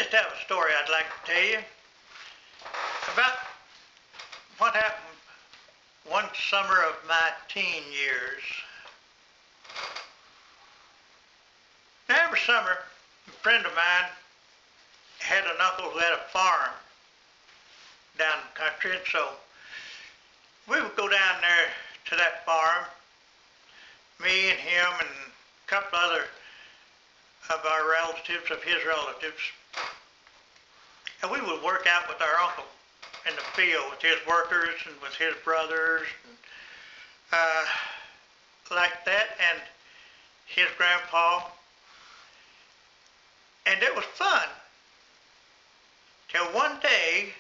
just have a story I'd like to tell you about what happened one summer of my teen years. Now, every summer, a friend of mine had an uncle who had a farm down in the country, and so we would go down there to that farm, me and him and a couple other of our relatives, of his relatives, and we would work out with our uncle in the field with his workers and with his brothers, and, like that, and his grandpa. And it was fun, till one day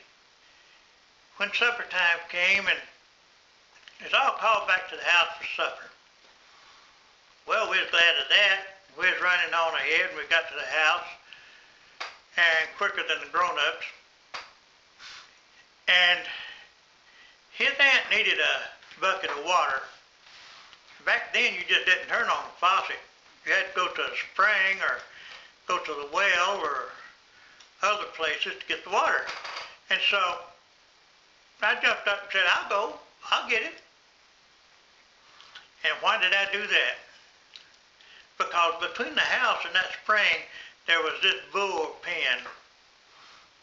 when supper time came and it was all called back to the house for supper. Well, we was glad of that. We was running on ahead and we got to the house, and quicker than the grown-ups. And his aunt needed a bucket of water. Back then you just didn't turn on the faucet. You had to go to a spring or go to the well or other places to get the water. And so I jumped up and said, I'll go, I'll get it. And why did I do that? Because between the house and that spring, there was this bull pen.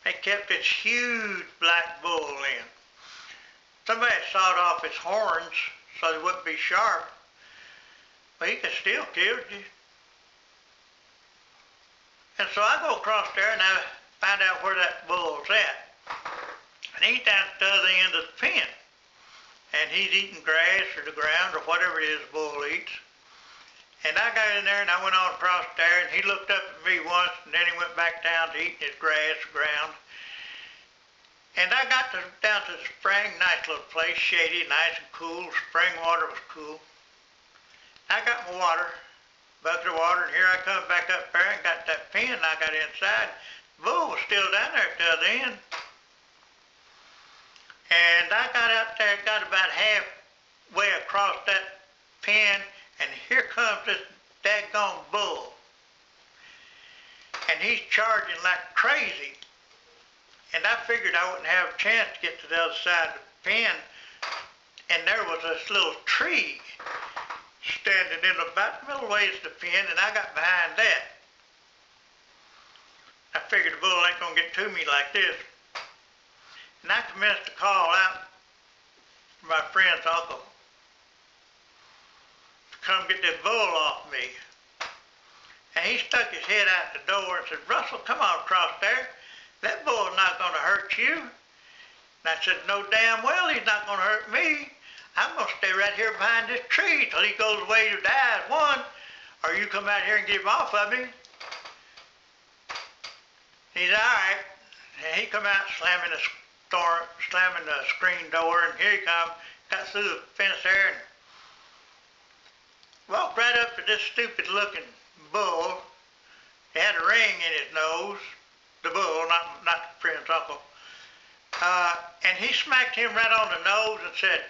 They kept this huge black bull in. Somebody sawed off its horns so they wouldn't be sharp, but he could still kill you. And so I go across there and I find out where that bull's at. And he's down at the other end of the pen. And he's eating grass or the ground or whatever it is the bull eats. And I got in there and I went on across there, and he looked up at me once and then he went back down to eating his grass or ground. And I got down to the spring, nice little place, shady, nice and cool. Spring water was cool. I got my water, bucket of water, and here I come back up there and got that pen, and I got inside. The bull was still down there at the other end. And I got out there, got about halfway across that pen, and here comes this daggone bull. And he's charging like crazy. And I figured I wouldn't have a chance to get to the other side of the pen. And there was this little tree standing in about the middle ways of the pen, and I got behind that. I figured the bull ain't gonna get to me like this. And I commenced to call out for my friend's uncle to come get this bull off me. And he stuck his head out the door and said, Russell, come on across there. That bull's not gonna hurt you. And I said, no damn well he's not gonna hurt me. I'm gonna stay right here behind this tree till he goes away to die as one, or you come out here and get him off of me. He said, all right. And he come out slamming the screen door, and here he come, got through the fence there and walked right up to this stupid looking bull. He had a ring in his nose, the bull, not the friend's uncle. And he smacked him right on the nose and said,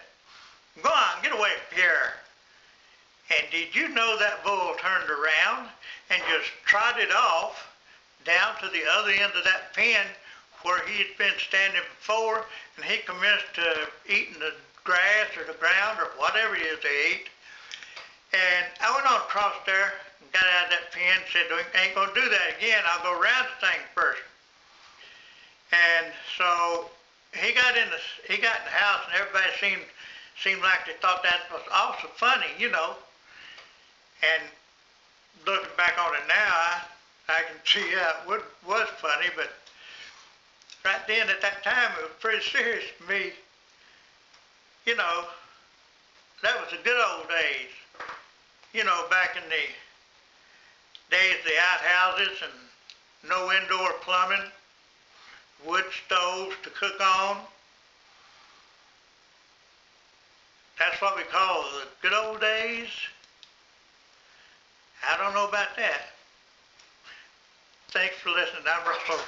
go on, get away from here. And did you know that bull turned around and just trotted off down to the other end of that pen where he had been standing before, and he commenced to eating the grass or the ground or whatever it is they eat. And I went on across there and got out of that pen and said, I ain't gonna do that again, I'll go around the thing first. And so he got in the house, and everybody seemed like they thought that was awful funny, you know. And looking back on it now, I can see how it was funny, but right then at that time it was pretty serious to me. You know, that was the good old days. You know, back in the days of the outhouses and no indoor plumbing, wood stoves to cook on. That's what we call the good old days. I don't know about that. Thanks for listening. I'm Russell.